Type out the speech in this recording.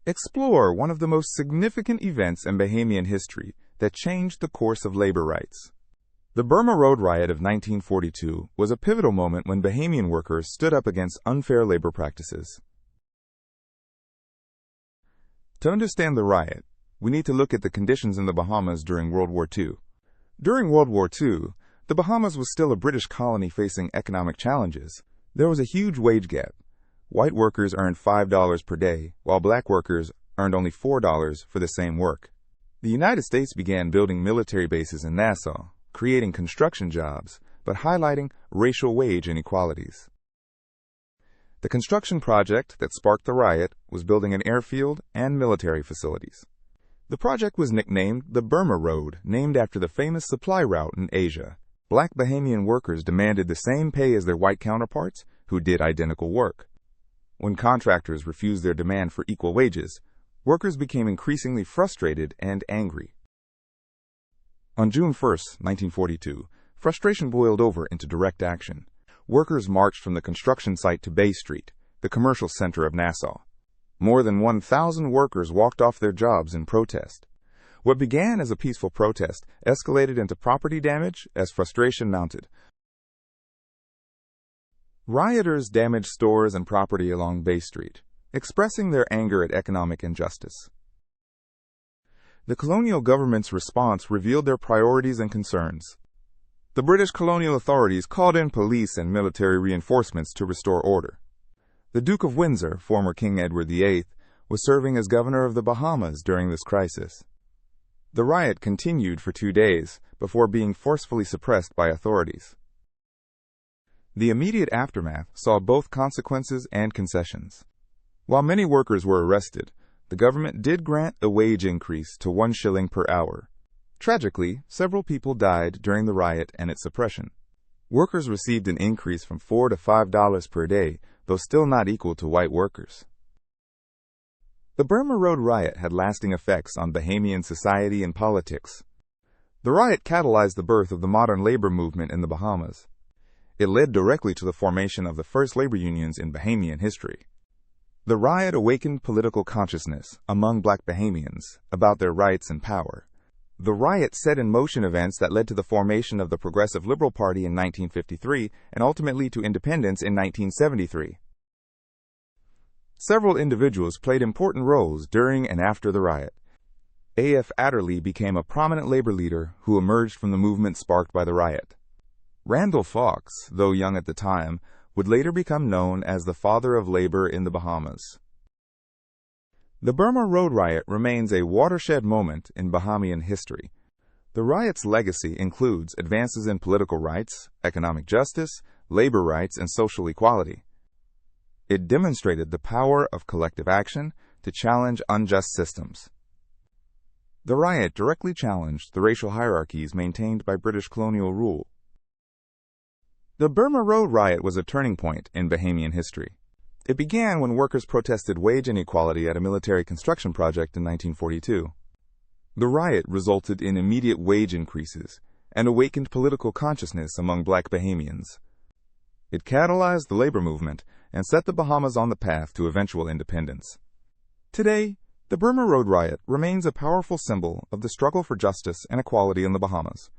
Explore one of the most significant events in Bahamian history that changed the course of labor rights. The Burma Road riot of 1942 was a pivotal moment when Bahamian workers stood up against unfair labor practices. To understand the riot, we need to look at the conditions in the Bahamas during World War II. During World War II, the Bahamas was still a British colony facing economic challenges. There was a huge wage gap. White workers earned $5 per day, while black workers earned only $4 for the same work. The United States began building military bases in Nassau, creating construction jobs, but highlighting racial wage inequalities. The construction project that sparked the riot was building an airfield and military facilities. The project was nicknamed the Burma Road, named after the famous supply route in Asia. Black Bahamian workers demanded the same pay as their white counterparts who did identical work. When contractors refused their demand for equal wages, workers became increasingly frustrated and angry. On June 1, 1942, frustration boiled over into direct action. Workers marched from the construction site to Bay Street, the commercial center of Nassau. More than 1,000 workers walked off their jobs in protest. What began as a peaceful protest escalated into property damage as frustration mounted. Rioters damaged stores and property along Bay Street, expressing their anger at economic injustice. The colonial government's response revealed their priorities and concerns. The British colonial authorities called in police and military reinforcements to restore order. The Duke of Windsor, former King Edward VIII, was serving as governor of the Bahamas during this crisis. The riot continued for 2 days before being forcefully suppressed by authorities. The immediate aftermath saw both consequences and concessions. While many workers were arrested, the government did grant a wage increase to 1 shilling per hour. Tragically, several people died during the riot and its suppression. Workers received an increase from $4 to $5 per day, though still not equal to white workers. The Burma Road riot had lasting effects on Bahamian society and politics. The riot catalyzed the birth of the modern labor movement in the Bahamas. It led directly to the formation of the first labor unions in Bahamian history. The riot awakened political consciousness among black Bahamians about their rights and power. The riot set in motion events that led to the formation of the Progressive Liberal Party in 1953 and ultimately to independence in 1973. Several individuals played important roles during and after the riot. A.F. Adderley became a prominent labor leader who emerged from the movement sparked by the riot. Randall Fox, though young at the time, would later become known as the father of labor in the Bahamas. The Burma Road riot remains a watershed moment in Bahamian history. The riot's legacy includes advances in political rights, economic justice, labor rights, and social equality. It demonstrated the power of collective action to challenge unjust systems. The riot directly challenged the racial hierarchies maintained by British colonial rule. The Burma Road riot was a turning point in Bahamian history. It began when workers protested wage inequality at a military construction project in 1942. The riot resulted in immediate wage increases and awakened political consciousness among black Bahamians. It catalyzed the labor movement and set the Bahamas on the path to eventual independence. Today, the Burma Road riot remains a powerful symbol of the struggle for justice and equality in the Bahamas.